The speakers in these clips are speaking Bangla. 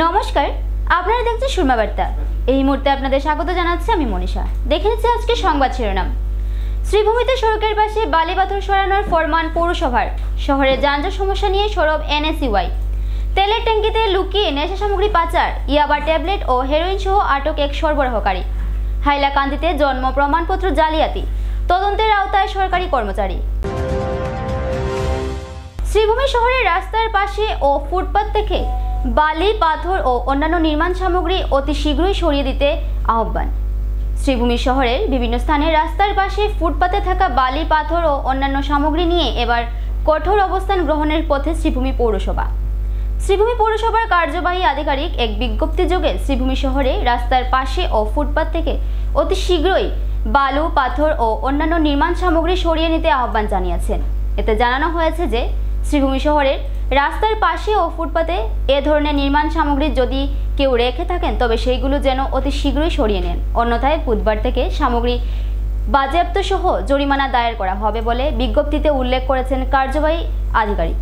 নমস্কার, আপনারা দেখছেন সুরমা বার্তা। এই মুহূর্তে আপনাদের স্বাগত জানাচ্ছি আমি মনীষা। দেখে নিচ্ছি আজকে সংবাদ শিরোনাম। শ্রীভূমিতে সড়কের পাশে বালি পাথর সরানোর ফরমান পৌরসভার। শহরে যানজট সমস্যা নিয়ে সরব এনএসইউআই। তেলের ট্যাঙ্কিতে লুকিয়ে নেশা সামগ্রী পাচার, ইয়াবা ট্যাবলেট ও হেরোইন সহ আটক এক সরবরাহকারী। হাইলাকান্দিতে জন্ম প্রমাণপত্র জালিয়াতি, তদন্তের আওতায় সরকারি কর্মচারী। শ্রীভূমি শহরের রাস্তার পাশে ও ফুটপাত থেকে বালি, পাথর ও অন্যান্য নির্মাণ সামগ্রী অতি শীঘ্রই সরিয়ে দিতে আহ্বান। শ্রীভূমি শহরের বিভিন্ন স্থানে রাস্তার পাশে ফুটপাতে থাকা বালি, পাথর ও অন্যান্য সামগ্রী নিয়ে এবার কঠোর অবস্থান গ্রহণের পথে শ্রীভূমি পৌরসভা। শ্রীভূমি পৌরসভার কার্যবাহী আধিকারিক এক বিজ্ঞপ্তিযোগে শ্রীভূমি শহরে রাস্তার পাশে ও ফুটপাত থেকে অতি শীঘ্রই বালু, পাথর ও অন্যান্য নির্মাণ সামগ্রী সরিয়ে নিতে আহ্বান জানিয়েছেন। এতে জানানো হয়েছে যে শ্রীভূমি শহরের রাস্তার পাশে ও ফুটপাতে এ ধরনের নির্মাণ সামগ্রী যদি কেউ রেখে থাকেন তবে সেইগুলো যেন অতি শীঘ্রই সরিয়ে নেন, অন্যথায় বুধবার থেকে সামগ্রী বাজেয়াপ্ত সহ জরিমানা দায়ের করা হবে বলে বিজ্ঞপ্তিতে উল্লেখ করেছেন কার্যবাহী আধিকারিক।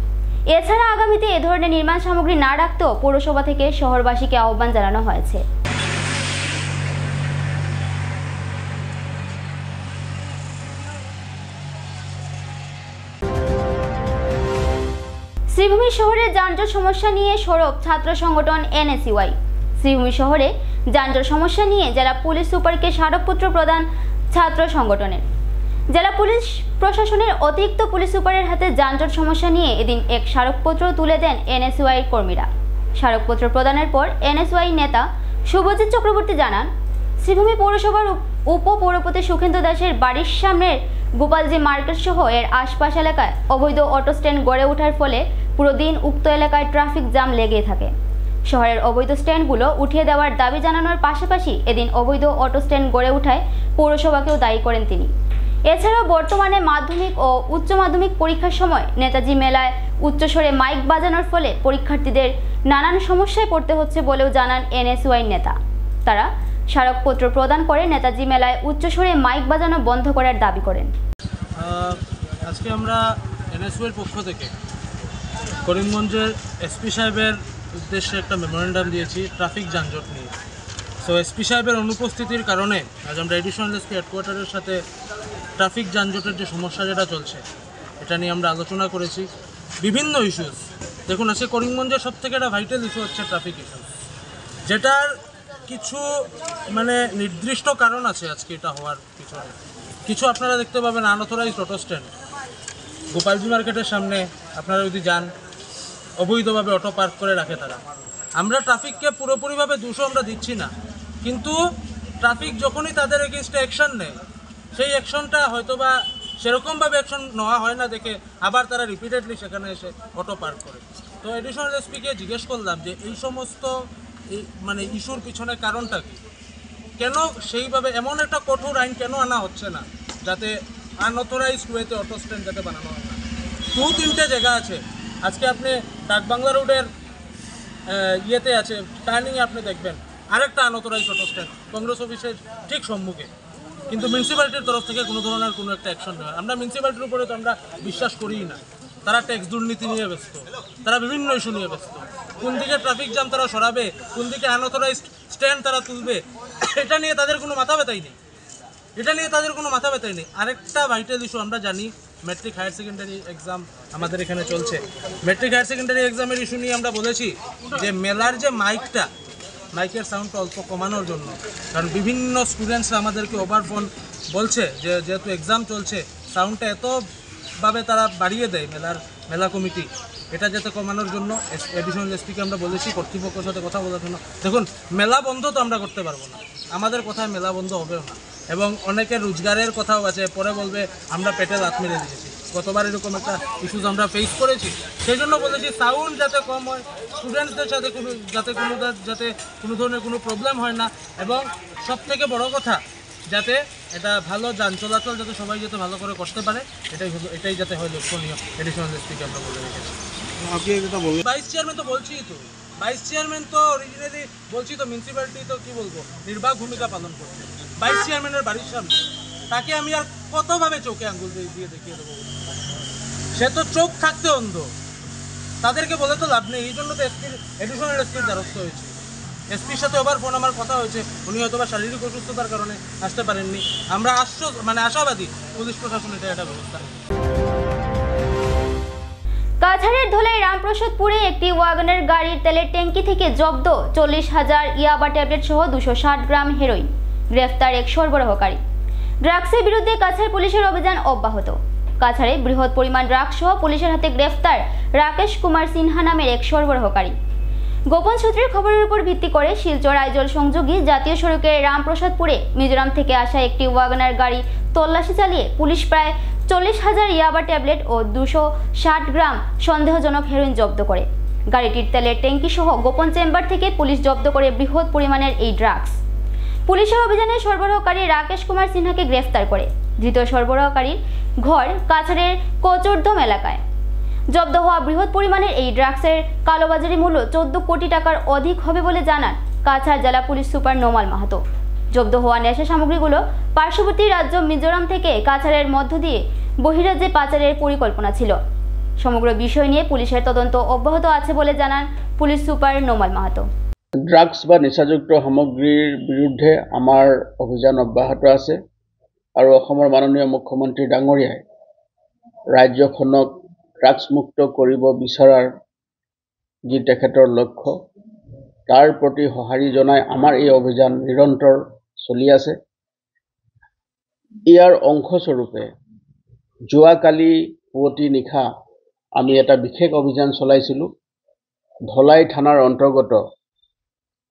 এছাড়া আগামীতে এ ধরনের নির্মাণ সামগ্রী না রাখতেও পৌরসভা থেকে শহরবাসীকে আহ্বান জানানো হয়েছে। শ্রীভূমি শহরে যানজট সমস্যা নিয়ে সরব ছাত্র সংগঠন এনএসইউআই। শ্রীভূমি শহরে যানজট সমস্যা নিয়ে জেলা পুলিশ সুপারকে স্মারকপত্র প্রদান ছাত্র সংগঠনের। জেলা পুলিশ প্রশাসনের অতিরিক্ত পুলিশ সুপারের হাতে যানজট সমস্যা নিয়ে এদিন এক স্মারকপত্র তুলে দেন এনএসইউআই কর্মীরা। স্মারকপত্র প্রদানের পর এনএসইউআই নেতা শুভজিৎ চক্রবর্তী জানান, শ্রীভূমি পৌরসভার উপপৌরপতি সুখেন্দু দাসের বাড়ির সামনের গোপালজি মার্কেট সহ এর আশপাশ এলাকায় অবৈধ অটো স্ট্যান্ড গড়ে ওঠার ফলে পুরো দিন উক্ত এলাকায় ট্রাফিক জ্যাম লেগে থাকে। শহরের অবৈধ স্ট্যান্ডগুলো উঠিয়ে দেওয়ার দাবি জানানোর পাশাপাশি এদিন অবৈধ অটো স্ট্যান্ড গড়ে ওঠায় পৌরসভাকেও দায়ী করেন তিনি। এছাড়াও বর্তমানে মাধ্যমিক ও উচ্চ মাধ্যমিক পরীক্ষার সময় নেতাজি মেলায় উচ্চস্বরে মাইক বাজানোর ফলে পরীক্ষার্থীদের নানান সমস্যায় পড়তে হচ্ছে বলেও জানান এনএসইউআই নেতা। তারা স্মারকপত্র প্রদান করে নেতাজি মেলায় উচ্চস্বরে মাইক বাজানো বন্ধ করার দাবি করেন। আজকে আমরা এনএসইউআইয়ের পক্ষ থেকে করিমগঞ্জের এসপি সাহেবের উদ্দেশ্যে একটা মেমোরেন্ডাম দিয়েছি ট্রাফিক যানজট নিয়ে। সো এসপি সাহেবের অনুপস্থিতির কারণে আজ আমরা এডিশনাল এসপি হেডকোয়ার্টারের সাথে ট্রাফিক যানজটের যে সমস্যা যেটা চলছে এটা নিয়ে আমরা আলোচনা করেছি। বিভিন্ন ইস্যুস, দেখুন আজকে করিমগঞ্জের সবথেকে একটা ভাইটাল ইস্যু হচ্ছে ট্রাফিক ইস্যু, যেটার কিছু নির্দিষ্ট কারণ আছে আজকে এটা হওয়ার পিছনে। কিছু আপনারা দেখতে পাবেন আনঅথরাইজড অটো স্ট্যান্ড গোপালজি মার্কেটের সামনে, আপনারা যদি যান অবৈধভাবে অটো পার্ক করে রাখে তারা। আমরা ট্রাফিককে পুরোপুরিভাবে দোষও আমরা দিচ্ছি না, কিন্তু ট্রাফিক যখনই তাদের এগেনস্টে অ্যাকশন নেয় সেই অ্যাকশনটা হয়তোবা সেরকমভাবে অ্যাকশন নেওয়া হয় না দেখে আবার তারা রিপিটেডলি সেখানে এসে অটো পার্ক করে। তো এডিশনাল এসপিকে জিজ্ঞেস করলাম যে এই সমস্ত ইস্যুর পিছনে কারণটা কি, কেন সেইভাবে এমন একটা কঠোর আইন কেন আনা হচ্ছে না যাতে আনঅথরাইজড ওয়েতে অটো স্ট্যান্ড যাতে বানানো হয় না। 2-3টে জায়গা আছে, আজকে আপনি ডাকবাংলা রোডের ইয়েতে আছে টার্নিংয়ে আপনি দেখবেন আরেকটা আনঅথরাইজড অটো স্ট্যান্ড কংগ্রেস অফিসের ঠিক সম্মুখে, কিন্তু মিউনিসিপ্যালিটির তরফ থেকে কোনো ধরনের কোনো একটা অ্যাকশন নেই। আমরা মিউনিসিপ্যালিটির উপরে তো আমরা বিশ্বাস করিই না, তারা ট্যাক্স দুর্নীতি নিয়ে ব্যস্ত, তারা বিভিন্ন ইস্যু নিয়ে ব্যস্ত। কোন দিকে ট্রাফিক জ্যাম তারা সরাবে, কোন দিকে আনঅথরাইজড স্ট্যান্ড তারা তুলবে, এটা নিয়ে তাদের কোনো মাথা ব্যথাই নেই। আরেকটা ভাইটাল ইস্যু আমরা জানি, ম্যাট্রিক হায়ার সেকেন্ডারি এক্সাম আমাদের এখানে চলছে। ম্যাট্রিক হায়ার সেকেন্ডারি এক্সামের ইস্যু নিয়ে আমরা বলেছি যে মেলার যে মাইকের সাউন্ডটা অল্প কমানোর জন্য, কারণ বিভিন্ন স্টুডেন্টসরা আমাদেরকে ওভারফোন বলছে যে যেহেতু এক্সাম চলছে সাউন্ডটা এতভাবে তারা বাড়িয়ে দেয় মেলা কমিটি, এটা যাতে কমানোর জন্য এডিশনাল এসপিকে আমরা বলেছি কর্তৃপক্ষের সাথে কথা বলার জন্য। দেখুন মেলা বন্ধ তো আমরা করতে পারবো না, আমাদের কথায় মেলা বন্ধ হবেও না, এবং অনেকের রোজগারের কথাও আছে, পরে বলবে আমরা পেটে লাত মেরে দিয়েছি। গতবার এরকম একটা ইস্যুস আমরা ফেস করেছি, সেই জন্য বলেছি সাউন্ড যাতে কম হয়, স্টুডেন্টসদের সাথে যাতে কোনো ধরনের কোনো প্রবলেম হয় না, এবং সবথেকে বড় কথা যাতে এটা ভালো যান চলাচল যাতে সবাই যাতে ভালো করে করতে পারে, এটাই যাতে হয় লক্ষণীয়। এডিশনাল এসপিকে আমরা বলে রেখেছি। ভাইস চেয়ারম্যান তো বলছি, অরিজিনালি বলছি তো মিউনিসিপ্যালিটি তো কী বলবো নির্বাক ভূমিকা পালন করছে। ভাইস চেয়ারম্যানের বাড়ির সামনে তাকে আমি আর কতভাবে চোখে আঙ্গুল দিয়ে দেখিয়ে দেবো? সে তো চোখ থাকতে অন্ধ, তাদেরকে বলে তো লাভ নেই, এই জন্য তো এডিশনাল এসপির দ্বারস্থ হয়েছে। এসপির সাথে ওভার ফোন আমার কথা হয়েছে, উনি হয়তো বা শারীরিক অসুস্থতার কারণে আসতে পারেননি। আমরা আশাবাদী পুলিশ প্রশাসন এটা ব্যবস্থা। কাছাড়ের ধলাই রামপ্রসাদপুরে একটি ওয়াগনের গাড়ির তেলের ট্যাঙ্কি থেকে জব্দ 40,000 ইয়াবা ট্যাবলেট সহ 260 গ্রাম হেরোইন। গ্রেফতার এক সরবরাহকারী। ড্রাগসের বিরুদ্ধে কাছাড় পুলিশের অভিযান অব্যাহত। কাছাড়ে বৃহৎ পরিমাণ ড্রাগস সহ পুলিশের হাতে গ্রেফতার রাকেশ কুমার সিনহা নামের এক সরবরাহকারী। গোপন সূত্রের খবরের উপর ভিত্তি করে শিলচর আইজল সংযোগী জাতীয় সড়কের রামপ্রসাদপুরে মিজোরাম থেকে আসা একটি ওয়াগনার গাড়ি তল্লাশি চালিয়ে পুলিশ প্রায় 40,000 ইয়াবা ট্যাবলেট ও 260 গ্রাম সন্দেহজনক হেরোইন জব্দ করে। গাড়িটির তেলের ট্যাঙ্কি সহ গোপন চেম্বার থেকে পুলিশ জব্দ করে বৃহৎ পরিমাণের এই ড্রাগস। পুলিশের অভিযানে সরবরাহকারী রাকেশ কুমার সিনহাকে গ্রেফতার করে। ধৃত সরবরাহকারীর ঘর কাছাড়ের কোচরদম এলাকায়। জব্দ হওয়া বৃহৎ পরিমাণের এই ড্রাগসের কালোবাজারি মূল্য 14 কোটি টাকার অধিক হবে বলে জানান কাছাড় জেলা পুলিশ সুপার নোমাল মাহাতো। জব্দ হওয়া নেশা সামগ্রীগুলো পার্শ্ববর্তী রাজ্য মিজোরাম থেকে কাছাড়ের মধ্য দিয়ে বহিরাজ্যে পাচারের পরিকল্পনা ছিল। সমগ্র বিষয় নিয়ে পুলিশের তদন্ত অব্যাহত আছে বলে জানান police super Nomal Mahato. Drugs বা নিচাযুক্ত সামগ্ৰীৰ বিৰুদ্ধে আমাৰ অভিযান অব্যাহত আছে আৰু অসমৰ মাননীয় মুখ্যমন্ত্ৰী ডাঙৰীয়াই ৰাজ্যখনক ড্ৰাগস মুক্ত কৰিব বিচৰাৰ যি তেখেতৰ লক্ষ্য তাৰ প্ৰতি সঁহাৰি জনাই আমাৰ এই অভিযান নিৰন্তৰ চলি আছে। ইয়াৰ অংশস্বৰূপে যোৱাকালি পুৱতি নিশা আমি এটা বিশেষ অভিযান চলাইছিলোঁ। ধলাই থানাৰ অন্তৰ্গত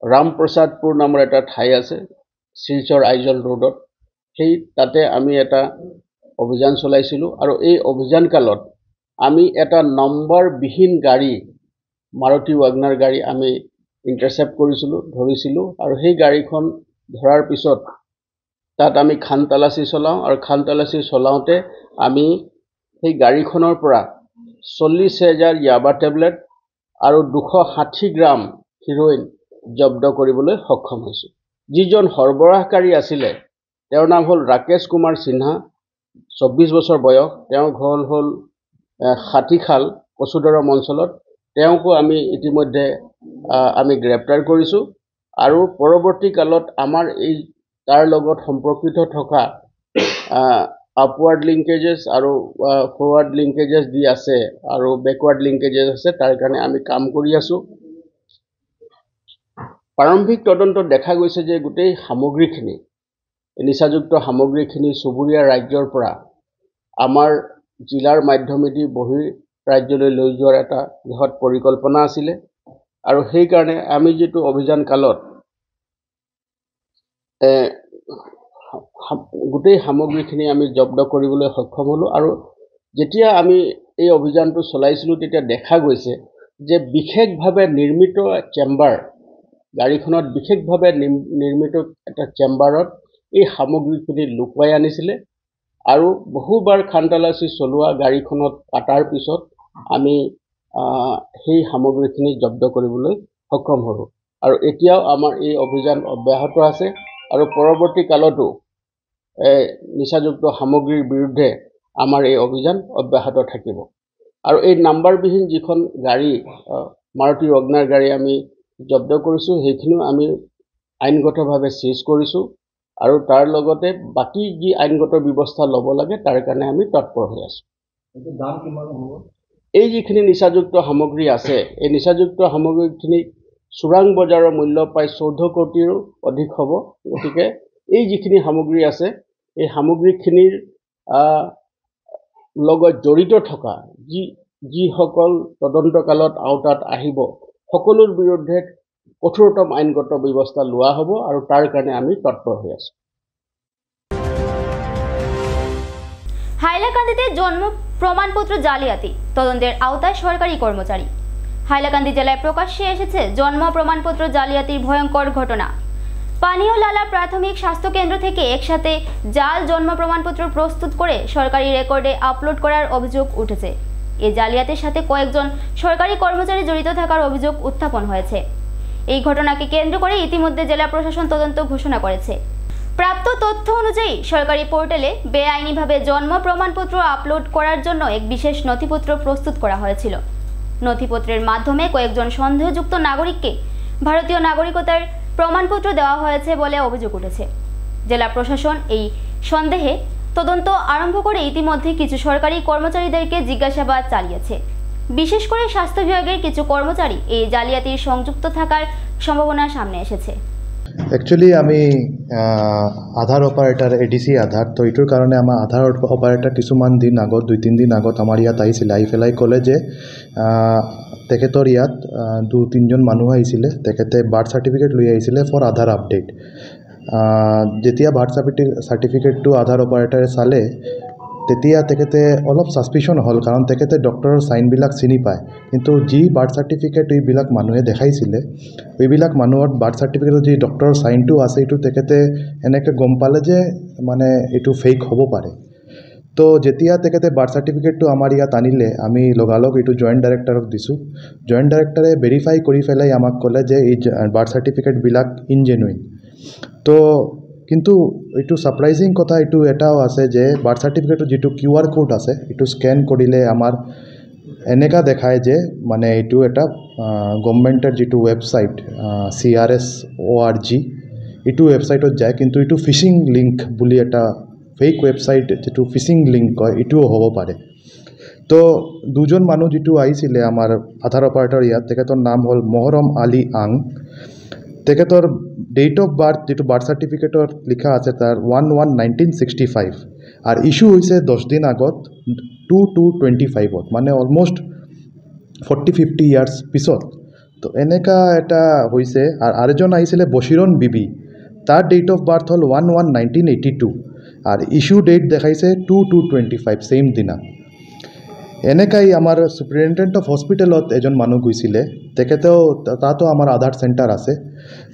ৰামপ্ৰসাদপুৰ নামৰ এটা ঠাই আছে শিলচৰ আইজল ৰোডত, সেই তাতে আমি এটা অভিযান চলাইছিলোঁ আৰু এই অভিযান কালত আমি এটা নম্বৰবিহীন গাড়ী মাৰুতি ৱাগনাৰ গাড়ী আমি ইণ্টাৰচেপ্ট ধৰিছিলোঁ আৰু সেই গাড়ীখন ধৰাৰ পিছত তাত আমি খান তালাচী চলাওঁ আৰু খান তালাচী চলাওঁতে আমি সেই গাড়ীখনৰ পৰা 40,000 ইয়াবা টেবলেট আৰু 260 গ্ৰাম হিৰ'ইন জব্দ কৰিবলৈ সক্ষম হৈছোঁ। যিজন সৰবৰাহকাৰী আছিলে তেওঁৰ নাম হ'ল ৰাকেশ কুমাৰ সিনহা, 24 বছৰ বয়স। তেওঁৰ ঘৰ হ'ল হাতীখাল কচুদৰম অঞ্চলত। তেওঁকো আমি ইতিমধ্যে আমি গ্ৰেপ্তাৰ কৰিছোঁ আৰু পৰৱৰ্তী কালত আমাৰ এই তাৰ লগত সম্পৰ্কিত থকা আপৱাৰ্ড লিংকেজেছ আৰু ফৰৱাৰ্ড লিংকেজেছ দি আছে আৰু বেকৱাৰ্ড লিংকেজেছ আছে, তাৰ কাৰণে আমি কাম কৰি আছোঁ। প্ৰাৰম্ভিক তদন্তত দেখা গৈছে যে গোটেই সামগ্ৰীখিনি নিচাযুক্ত সামগ্ৰীখিনি চুবুৰীয়া ৰাজ্যৰ পৰা আমাৰ জিলাৰ মাধ্যমেদি বহিৰ ৰাজ্যলৈ লৈ যোৱাৰ এটা বৃহৎ পৰিকল্পনা আছিলে আৰু সেইকাৰণে আমি যিটো অভিযান কালত গোটেই সামগ্ৰীখিনি আমি জব্দ কৰিবলৈ সক্ষম হ'লোঁ। আৰু যেতিয়া আমি এই অভিযানটো চলাইছিলোঁ তেতিয়া দেখা গৈছে যে বিশেষভাৱে নিৰ্মিত চেম্বাৰ, গাড়ীখনত বিশেষভাৱে নিৰ্মিত এটা চেম্বাৰত এই সামগ্ৰীখিনি লুকুৱাই আনিছিলে আৰু বহুবাৰ খান তালাচী চলোৱা গাড়ীখনত কাটাৰ পিছত আমি সেই সামগ্ৰীখিনি জব্দ কৰিবলৈ সক্ষম হ'লোঁ। আৰু এতিয়াও আমাৰ এই অভিযান অব্যাহত আছে আৰু পৰৱৰ্তী কালতো নিচাযুক্ত সামগ্ৰীৰ বিৰুদ্ধে আমাৰ এই অভিযান অব্যাহত থাকিব। আৰু এই নাম্বাৰবিহীন যিখন গাড়ী মাৰুতি ৱাগনাৰ গাড়ী আমি জব্দ কৰিছোঁ সেইখিনিও আমি আইনগতভাৱে চিজ কৰিছোঁ আৰু তাৰ লগতে বাকী যি আইনগত ব্যৱস্থা ল'ব লাগে তাৰ কাৰণে আমি তৎপৰ হৈ আছোঁ। এই যিখিনি নিচাযুক্ত সামগ্ৰী আছে এই নিচাযুক্ত সামগ্ৰীখিনি চোৰাং বজাৰৰ মূল্য প্ৰায় 14 কোটিৰো অধিক হ'ব। গতিকে এই যিখিনি সামগ্ৰী আছে এই সামগ্ৰীখিনিৰ লগত জড়িত থকা যিসকল তদন্তকালত আওতাত আহিব সকলোৰ বিৰুদ্ধে কঠোৰতম আইনগত ব্যৱস্থা লোৱা হ'ব আৰু তাৰ কাৰণে আমি তৎপৰ হৈ আছোঁ। হাইলাকান্দিতে জন্ম প্রমাণপত্র জালিয়াতি, তদন্তের আওতায় সরকারি কর্মচারী। হাইলাকান্দি জেলায় প্রকাশ্যে এসেছে জন্ম প্রমাণপত্র জালিয়াতির ভয়ঙ্কর ঘটনা। পানিয়ালালা প্রাথমিক স্বাস্থ্য কেন্দ্র থেকে একসাথে জাল জন্ম প্রমাণপত্র প্রস্তুত করে সরকারি রেকর্ডে আপলোড করার অভিযোগ উঠেছে। এই জালিয়াতির সাথে কয়েকজন সরকারি কর্মচারী জড়িত থাকার অভিযোগ উত্থাপন হয়েছে। এই ঘটনাকে কেন্দ্র করে ইতিমধ্যে জেলা প্রশাসন তদন্ত ঘোষণা করেছে। প্রাপ্ত তথ্য অনুযায়ী সরকারি পোর্টালে বেআইনিভাবে জন্ম প্রমাণপত্র আপলোড করার জন্য এক বিশেষ নথিপত্র প্রস্তুত করা হয়েছিল। নথিপত্রের মাধ্যমে কয়েকজন সন্দেহযুক্ত নাগরিককে ভারতীয় নাগরিকতার প্রমাণপত্র দেওয়া হয়েছে বলে অভিযোগ উঠেছে। জেলা প্রশাসন এই সন্দেহে তদন্ত আরম্ভ করে ইতিমধ্যে কিছু সরকারি কর্মচারীদেরকে জিজ্ঞাসাবাদ চালিয়েছে। বিশেষ করে স্বাস্থ্য বিভাগের কিছু কর্মচারী এই জালিয়াতির সংযুক্ত থাকার সম্ভাবনা সামনে এসেছে। একচুয়ালি আমি আধাৰ অপাৰেটাৰ এডিসি আধাৰ তো এইটোৰ কাৰণে আমাৰ আধাৰ অপাৰেটাৰ কিছুমান দিন আগত 2-3 দিন আগত আমাৰ ইয়াত আহিছিলে, আহি পেলাই ক'লে যে তেখেতৰ ইয়াত 2-3জন মানুহ আহিছিলে, তেখেতে বাৰ্থ চাৰ্টিফিকেট লৈ আহিছিলে ফৰ আধাৰ আপডেট। যেতিয়া বাৰ্থ চাৰ্টিফিকেটটো আধাৰ অপাৰেটাৰে চালে তেতিয়া তেখেতে অলপ ছাছপিশ্যন হ'ল, কাৰণ তেখেতে ডক্টৰৰ চাইনবিলাক চিনি পায়, কিন্তু যি বাৰ্থ চাৰ্টিফিকেট এইবিলাক মানুহে দেখাইছিলে এইবিলাক মানুহৰ বাৰ্থ চাৰ্টিফিকেটত যি ডক্টৰৰ চাইনটো আছে এইটো তেখেতে এনেকৈ গম পালে যে মানে এইটো ফেক হ'ব পাৰে। তো যেতিয়া তেখেতে বাৰ্থ চাৰ্টিফিকেটটো আমাৰ ইয়াত আনিলে আমি লগালগ এইটো জইণ্ট ডাইৰেক্টৰক দিছোঁ। জইণ্ট ডাইৰেক্টৰে ভেৰিফাই কৰি পেলাই আমাক ক'লে যে এই বাৰ্থ চাৰ্টিফিকেটবিলাক ইনজেনুইন। তো কিন্তু এইটো সাৰপ্ৰাইজিং কথা এইটো এটাও আছে যে বাৰ্থ চাৰ্টিফিকেটৰ যিটো QR কোড আছে এইটো স্কেন কৰিলে আমাৰ এনেকা দেখায় যে মানে এইটো এটা গভৰ্ণমেণ্টৰ যিটো ৱেবছাইট CRS.org এইটো ৱেবছাইটত যায়, কিন্তু এইটো ফিচিং লিংক বুলি এটা ফেক ৱেবছাইট যিটো ফিচিং লিংক কয় এইটোও হ'ব পাৰে। তো দুজন মানুহ যিটো আহিছিলে আমাৰ আধাৰ অপাৰেটৰ ইয়াত, তেখেতৰ নাম হ'ল মহৰম আলী আং। তেখেতৰ ডেট অফ বাৰ্থ যিটো বাৰ্থ চাৰ্টিফিকেটত লিখা আছে তাৰ 1/1/1965 আৰু ইস্যু হৈছে 10 দিন আগত 2/2/25 মানে অলমষ্ট 40-50 ইয়াৰ্ছ পিছত। তো এনেকা এটা হৈছে। আৰু এজন আহিছিলে বশিৰন বিবি, তাৰ ডেট অফ বাৰ্থ হ'ল 1/1/1982 আৰু ইস্যু ডেট দেখাইছে 2/2/25 ছেইম দিনা। এনেকাই আমাৰ সুপাৰিনটেণ্ডেণ্ট অফ হস্পিটেলত এজন মানুহ গৈছিলে, তেখেতেও তাতো আমাৰ আধাৰ চেণ্টাৰ আছে,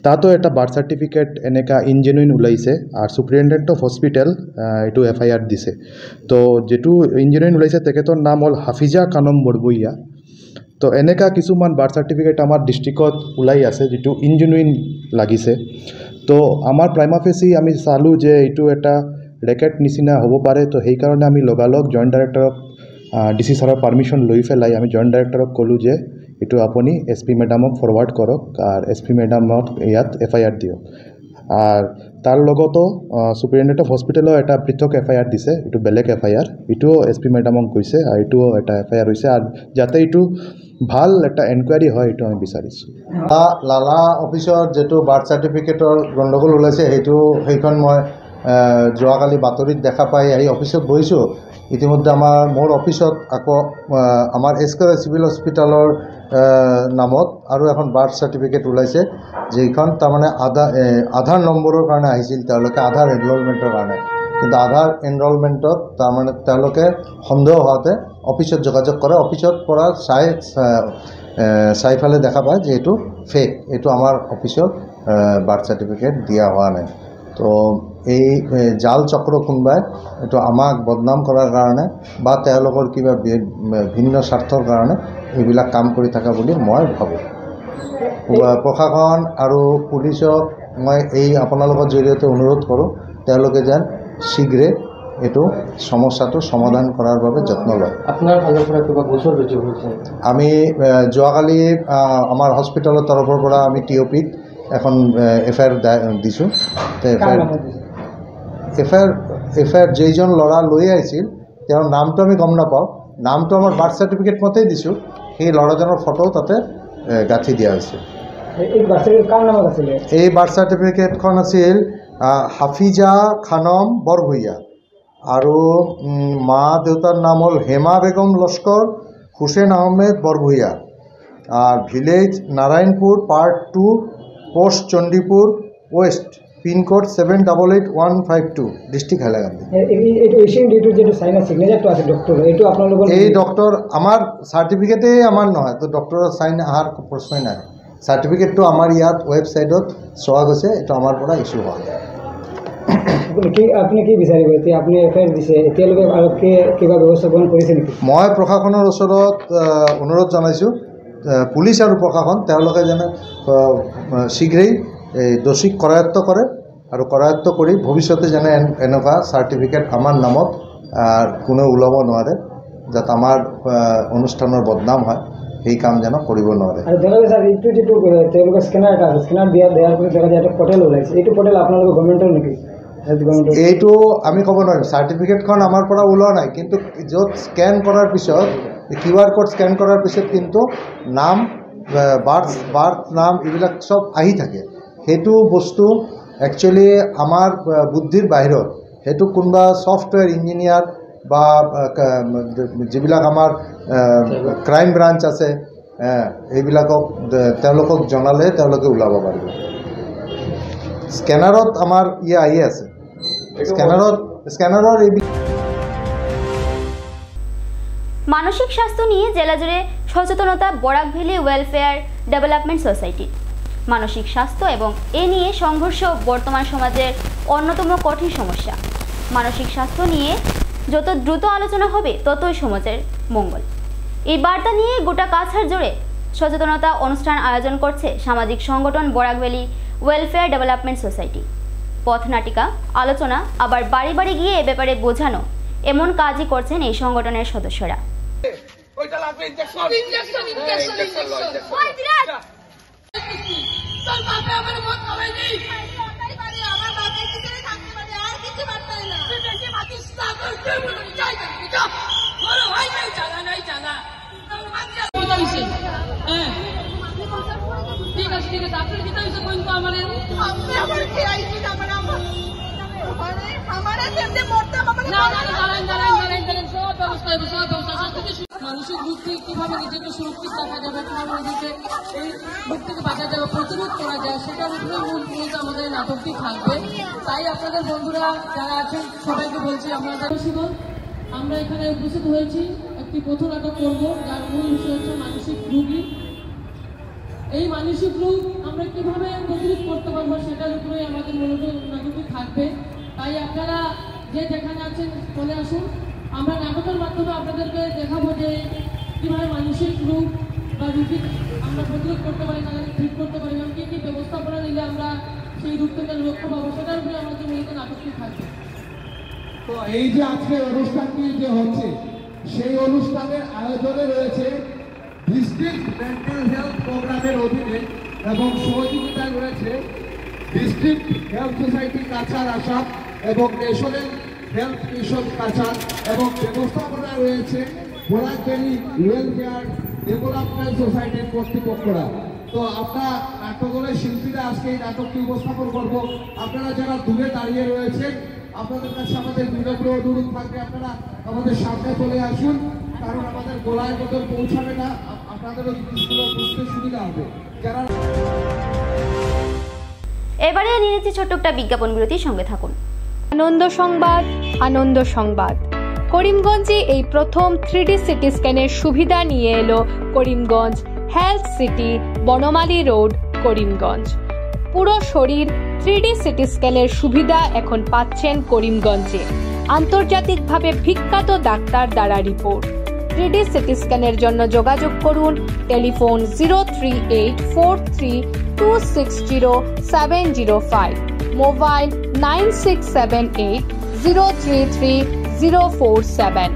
তাতো এটা বাৰ্থ চাৰ্টিফিকেট এনেকা ইনজেনুইন ওলাইছে আৰু সুপাৰিনটেণ্ডেণ্ট অফ হস্পিটেল এইটো FIR দিছে। তো যিটো ইনজেনুইন ওলাইছে তেখেতৰ নাম হ'ল হাফিজা খানম বৰবৰীয়া। তো এনেকা কিছুমান বাৰ্থ চাৰ্টিফিকেট আমাৰ ডিষ্ট্ৰিক্টত ওলাই আছে যিটো ইনজেনুইন লাগিছে। তো আমাৰ প্ৰাইমা ফেচি আমি চালোঁ যে এইটো এটা ৰেকেট নিচিনা হ'ব পাৰে। তো সেইকাৰণে আমি লগালগ জইণ্ট ডাইৰেক্টৰক DC ছাৰৰ পাৰ্মিশ্যন লৈ পেলাই আমি জইণ্ট ডাইৰেক্টৰক ক'লোঁ যে এইটো আপুনি SP মেডামক ফৰৱাৰ্ড কৰক আৰু SP মেডামক ইয়াত FIR দিয়ক। আৰু তাৰ লগতো সুপাৰিনটেণ্ডেণ্ট অফ হস্পিটেলৰ এটা পৃথক FIR দিছে, এইটো বেলেগ FIR, এইটোও SP মেডামক গৈছে আৰু এইটোও এটা FIR হৈছে। আৰু যাতে এইটো ভাল এটা এনকুৱাৰী হয় এইটো আমি বিচাৰিছোঁ। লালা অফিচত যিটো বাৰ্থ চাৰ্টিফিকেটৰ গণ্ডগোল ওলাইছে সেইখন মই যোৱাকালি বাতৰিত দেখা পাই আহি অফিচত বহিছোঁ। ইতিমধ্যে মোৰ অফিচত আকৌ আমাৰ SK চিভিল হস্পিটেলৰ নামত আৰু এখন বাৰ্থ চাৰ্টিফিকেট ওলাইছে, যিখন তাৰমানে আধাৰ নম্বৰৰ কাৰণে আহিছিল, তেওঁলোকে আধাৰ এনৰলমেণ্টৰ কাৰণে। কিন্তু আধাৰ এনৰলমেণ্টত তাৰমানে তেওঁলোকে সন্দেহ হোৱাতে অফিচত যোগাযোগ কৰে, অফিচত পৰা চাই ফালে দেখা পায় যে এইটো ফেক, এইটো আমাৰ অফিচত বাৰ্থ চাৰ্টিফিকেট দিয়া হোৱা নাই। তো এই জাল চক্ৰ কোনোবাই এইটো আমাক বদনাম কৰাৰ কাৰণে বা তেওঁলোকৰ কিবা ভিন্ন স্বাৰ্থৰ কাৰণে এইবিলাক কাম কৰি থকা বুলি মই ভাবোঁ। প্ৰশাসন আৰু পুলিচক মই এই আপোনালোকৰ জৰিয়তে অনুৰোধ কৰোঁ, তেওঁলোকে যেন শীঘ্ৰে এইটো সমস্যাটো সমাধান কৰাৰ বাবে যত্ন লয়। আপোনাৰ ফালৰ পৰা কিবা গোচৰ ৰুজু হৈছে? আমি যোৱাকালি আমাৰ হস্পিটেলৰ তৰফৰ পৰা আমি TOPত এখন FIR দিছোঁ। FIR যেইজন ল'ৰা লৈ আহিছিল তেওঁৰ নামটো আমি গম নাপাওঁ, নামটো আমাৰ বাৰ্থ চাৰ্টিফিকেট মতেই দিছোঁ, সেই ল'ৰাজনৰ ফটোও তাতে গাঁঠি দিয়া হৈছে। এই বাৰ্থ চাৰ্টিফিকেটখন আছিল হাফিজা খানম বৰভূঞা আৰু মা দেউতাৰ নাম হ'ল হেমা বেগম লস্কৰ, হুছেইন আহমেদ বৰভূঞা, আর village Narayanpur part 2 post Chandipur west pincode 788152 district Hailakandi. এই ডক্টর আমার সার্টিফিকেটে আমার নহয়, তো ডক্টরের সাইন অহাৰ প্ৰশ্নই নাই। সার্টিফিকেটটো আমাৰ ইয়াত ৱেবছাইটত চোৱা গৈছে, এইটো আমাৰ পৰা ইস্যু হোৱা নাই। আপুনি কি বিচাৰিব এতিয়া? আপুনি FIR দিছে, এতিয়ালৈকে আৰু কিবা ব্যৱস্থা গ্ৰহণ কৰিছে নেকি? মই প্ৰশাসনৰ ওচৰত অনুৰোধ জনাইছোঁ, পুলিচ আৰু প্ৰশাসন তেওঁলোকে যেনে শীঘ্ৰেই এই দোষীক কৰায়ত্ব কৰে আৰু কৰায়ত্ব কৰি ভৱিষ্যতে যেনে এনেকুৱা চাৰ্টিফিকেট আমাৰ নামত কোনো ওলাব নোৱাৰে, যাতে আমাৰ অনুষ্ঠানৰ বদনাম হয়, সেই কাম যেন কৰিব নোৱাৰে। আৰু দেখা যায় স্যাৰ এইটো যিটো তেওঁলোকৰ স্কেনাৰ এটা আছে, স্কেনাৰ দিয়াৰ পিছত দেখা যায় এটা পৰ্টেল ওলাইছে, এইটো পৰ্টেল আপোনালোকৰ গভৰ্ণমেণ্টৰ নেকি? এইটো আমি ক'ব নোৱাৰিম, চাৰ্টিফিকেটখন আমাৰ পৰা ওলোৱা নাই, কিন্তু য'ত স্কেন কৰাৰ পিছত QR কোড স্কেন কৰাৰ পিছত কিন্তু নাম, বাৰ্থ নাম এইবিলাক চব আহি থাকে। সেইটো বস্তু একচুৱেলি আমাৰ বুদ্ধিৰ বাহিৰত। সেইটো কোনোবা ছফ্টৱেৰ ইঞ্জিনিয়াৰ বা যিবিলাক আমাৰ ক্ৰাইম ব্ৰাঞ্চ আছে এইবিলাকক তেওঁলোকক জনালে তেওঁলোকে ওলাব পাৰিব। স্কেনাৰত আমাৰ আহি আছে, স্কেনাৰৰ এই মানসিক স্বাস্থ্য নিয়ে জেলা জুড়ে সচেতনতা Barak valley welfare development society. মানসিক স্বাস্থ্য এবং এ নিয়ে সংঘর্ষ বর্তমান সমাজের অন্যতম কঠিন সমস্যা। মানসিক স্বাস্থ্য নিয়ে যত দ্রুত আলোচনা হবে ততই সমাজের মঙ্গল। এই বার্তা নিয়ে গোটা কাছাড় জুড়ে সচেতনতা অনুষ্ঠান আয়োজন করছে সামাজিক সংগঠন Barak valley welfare development society. পথনাটিকা, আলোচনা, আবার বাড়ি বাড়ি গিয়ে এ ব্যাপারে বোঝানো, এমন কাজই করছেন এই সংগঠনের সদস্যরা। ঠিক আছে ঠিক আছে, আপনার কিতা হয়েছে কোন তো আমাদের আমার খেয়াইছি আমার আমার কেমনে মরতাম আমার না না দাঁড়ান সব ব্যবস্থা মানসিক রোগ থেকে কিভাবে নিজেকে সুরক্ষিত রাখা যাবে, কিভাবে নিজেকে এই রোগ থেকে বাঁচা যাবে, প্রতিরোধ করা যায়, সেটার উপরে মূল আমাদের নাটকটি থাকবে। তাই আপনাদের বন্ধুরা যারা আছেন সবাইকে বলছি আমরা এখানে উপস্থিত হয়েছি একটি পথ নাটক করবো, যার মূল বিষয় হচ্ছে মানসিক রোগী। এই মানসিক রোগ আমরা কিভাবে প্রতিরোধ করতে পারবো সেটার উপরে আমাদের মূলত নাটকটি থাকবে। তাই আপনারা যে যেখানে আছেন চলে আসুন, আমরা নাটকের মাধ্যমে আপনাদেরকে দেখাবো যে কীভাবে মানসিক রোগ বা রোগী আমরা প্রতিরোধ করতে পারি, তাদেরকে ঠিক করতে পারি, এবং কী কী ব্যবস্থাপনা নিলে আমরা সেই রোগ থেকে রক্ষা পাবো, সেটার উপরে আমাদের মূলত নাটকটি থাকবে। তো এই যে আজকের অনুষ্ঠানটি যে হচ্ছে, সেই অনুষ্ঠানের আয়োজনে রয়েছে ডিস্ট্রিক্ট মেন্টাল হেলথ প্রোগ্রামের অধীনে এবং সহযোগিতায় রয়েছে district health society Cachar Assam এবং ন্যাশনাল হেলথ মিশন কাছাড়, এবং ব্যবস্থাপনায় রয়েছে বরাক ভ্যালি ওয়েলফেয়ার ডেভেলপমেন্ট সোসাইটির কর্তৃপক্ষরা। তো আমরা নাট্যদলের শিল্পীরা আজকে এই নাটকটি উপস্থাপন করব। আপনারা যারা দূরে দাঁড়িয়ে রয়েছেন, আপনাদের কাছে আমাদের বিনম্র অনুরোধ থাকবে আপনারা আমাদের সামনে চলে আসুন, কারণ আমাদের গোলায় মতন পৌঁছাবে না, আপনাদেরও জিনিসগুলো বুঝতে সুবিধা হবে। যারা এবারে নিয়ে নিচ্ছি ছোট্ট একটা বিজ্ঞাপন বিরতির সঙ্গে থাকুন। আনন্দ সংবাদ। করিমগঞ্জে এই প্রথম 3D সিটি স্ক্যানের সুবিধা নিয়ে এলো Karimganj health city, Banamali road, Karimganj. পুরো শরীর 3D সিটি স্ক্যানের সুবিধা এখন পাচ্ছেন করিমগঞ্জে। আন্তর্জাতিকভাবে বিখ্যাত ডাক্তার দ্বারা রিপোর্ট। 3D সিটি স্ক্যানের জন্য যোগাযোগ করুন telephone 03843260705, mobile 9678033047।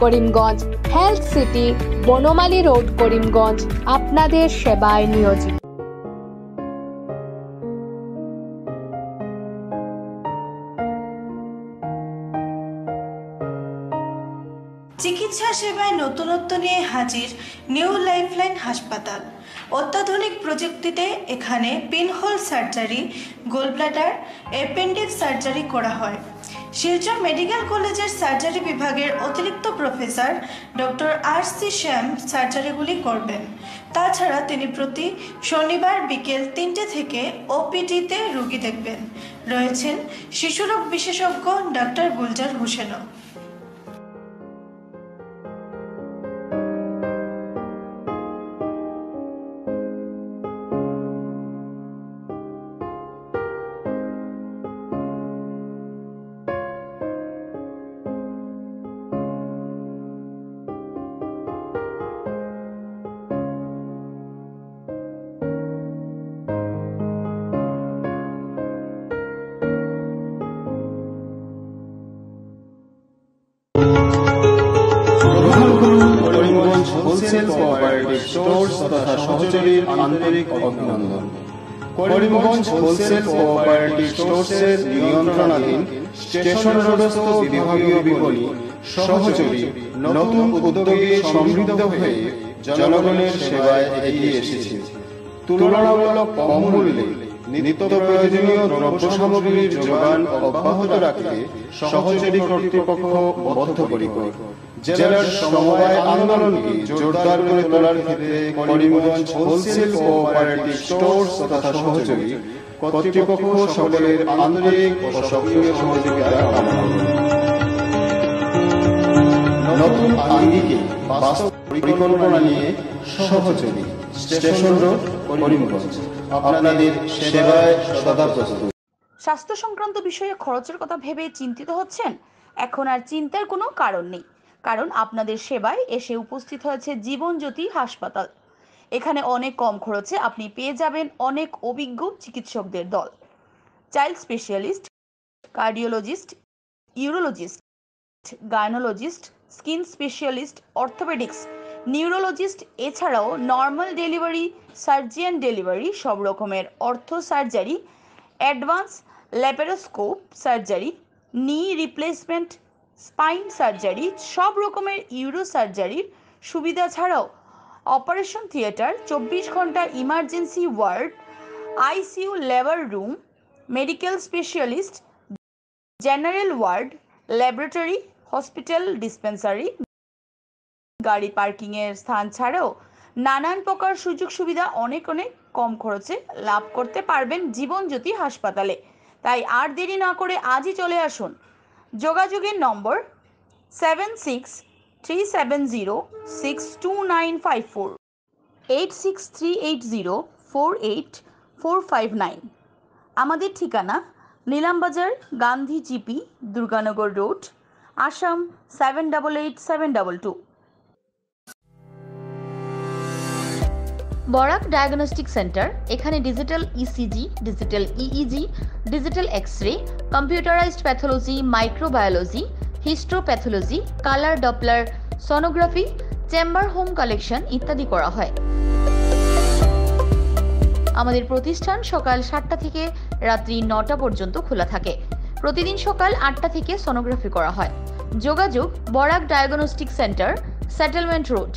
Karimganj health city, Banamali road, Karimganj আপনাদের সেবায় নিয়োজিত। চিকিৎসা সেবায় নতুনত্ব নিয়ে হাজির নিউ লাইফলাইন হাসপাতাল। অত্যাধুনিক প্রযুক্তিতে এখানে pinhole surgery, gallbladder, appendix surgery করা হয়। শিলচর মেডিকেল কলেজের সার্জারি বিভাগের অতিরিক্ত প্রফেসর ডক্টর RC শ্যাম সার্জারিগুলি করবেন। তাছাড়া তিনি প্রতি শনিবার বিকেল 3টে থেকে OPD-তে রোগী দেখবেন। রয়েছেন শিশুরোগ বিশেষজ্ঞ ডক্টর গুলজার হোসেনও। করিমগঞ্জ হোলসেল কোঅপারেটিভ স্টোর্স তথা সহযোগীর আন্তরিক অভিনন্দন। করিমগঞ্জ হোলসেল কোঅপারেটিভ স্টোর্সের নিয়ন্ত্রণাধীন স্টেশন রোডস্থ বিভাগীয় বিপণী সহযোগী নতুন উদ্যোগে সমৃদ্ধ হয়ে জনগণের সেবায় এগিয়ে এসেছে। তুলনামূলক কম মূল্যে নিত্য প্রয়োজনীয় দ্রব্য সামগ্রীর যোগান অব্যাহত রাখতে সহযোগী কর্তৃপক্ষ বদ্ধপরিকর। জেলার সমবায় আন্দোলনকে জোরদার করে তোলার ক্ষেত্রে করিমগঞ্জ হোলসেল কোঅপারেটিভ স্টোর্স তথা সহযোগী কর্তৃপক্ষ সকলের আন্তরিক ও সক্রিয় সহযোগিতা কামনা করে। নতুন আঙ্গিকে বাস্তব পরিকল্পনা নিয়ে সহযোগী স্টেশন রোড করিমগঞ্জ আপনাদের সেবায় সদা প্রস্তুত। স্বাস্থ্য সংক্রান্ত বিষয়ে খরচের কথা ভেবে চিন্তিত হচ্ছেন? এখন আর চিন্তার কোনো কারণ নেই, কারণ আপনাদের সেবায় এসে উপস্থিত হয়েছে জীবনজ্যোতি হাসপাতাল। এখানে অনেক কম খরচে আপনি পেয়ে যাবেন অনেক অভিজ্ঞ চিকিৎসকদের দল। Child specialist, cardiologist, urologist, gynaecologist, skin specialist, orthopaedics, neurologist, এছাড়াও নর্মাল ডেলিভারি, সার্জিয়ান ডেলিভারি, সব রকমের ortho surgery, advance laparoscope surgery, knee replacement, spine surgery, সব রকমের ইউরো সার্জারির সুবিধা ছাড়াও অপারেশন থিয়েটার, 24 ঘন্টা emergency ward, ICU labour room, medical specialist, general ward, laboratory, hospital dispensary, গাড়ি পার্কিংয়ের স্থান ছাড়াও নানান প্রকার সুযোগ সুবিধা অনেক কম খরচে লাভ করতে পারবেন জীবনজ্যোতি হাসপাতালে। তাই আর দেরি না করে আজই চলে আসুন। যোগাযোগের নম্বর 7637062954, 8638048459। আমাদের ঠিকানা Nilambazar, Gandhi GP, Durganagar road, Assam 788722। Barak diagnostic centre. এখানে digital ECG, digital EEG, digital X-ray, computerised pathology, microbiology, histopathology, colour Doppler sonography, chamber home collection ইত্যাদি করা হয়। আমাদের প্রতিষ্ঠান সকাল 7টা থেকে রাত্রি 9টা পর্যন্ত খোলা থাকে। প্রতিদিন সকাল 8টা থেকে সোনোগ্রাফি করা হয়। যোগাযোগ Barak diagnostic centre, settlement road.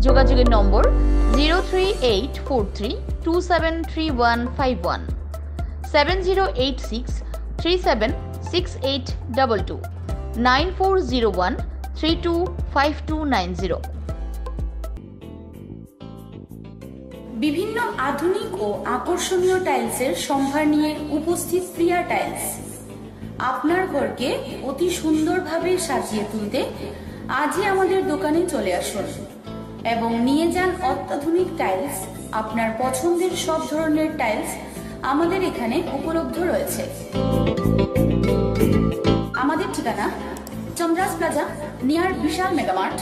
যোগাযোগের নম্বর 03843273151, 7086376822, 9401325290। বিভিন্ন আধুনিক ও আকর্ষণীয় টাইলসের সম্ভার নিয়ে উপস্থিত প্রিয়া টাইলস। আপনার ঘরকে অতি সুন্দরভাবে সাজিয়ে তুলতে আজই আমাদের দোকানে চলে আসুন এবং নিয়ে যান অত্যাধুনিক টাইলস। আপনার পছন্দের সব ধরনের টাইলস আমাদের এখানে উপলব্ধ রয়েছে। আমাদের ঠিকানা Chandras plaza, near Vishal megamart,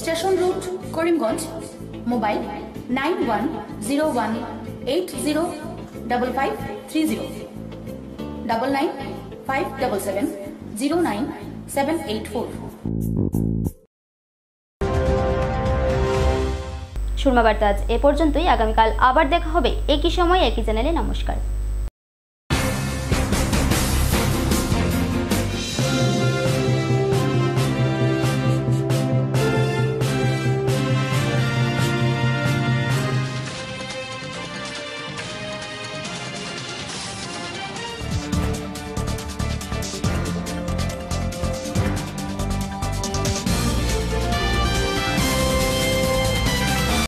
station road, Karimganj. Mobile 9101805530, 9957709784। Surma Barta আজ এ পর্যন্তই। আগামীকাল আবার দেখা হবে একই সময় একই চ্যানেলে। নমস্কার।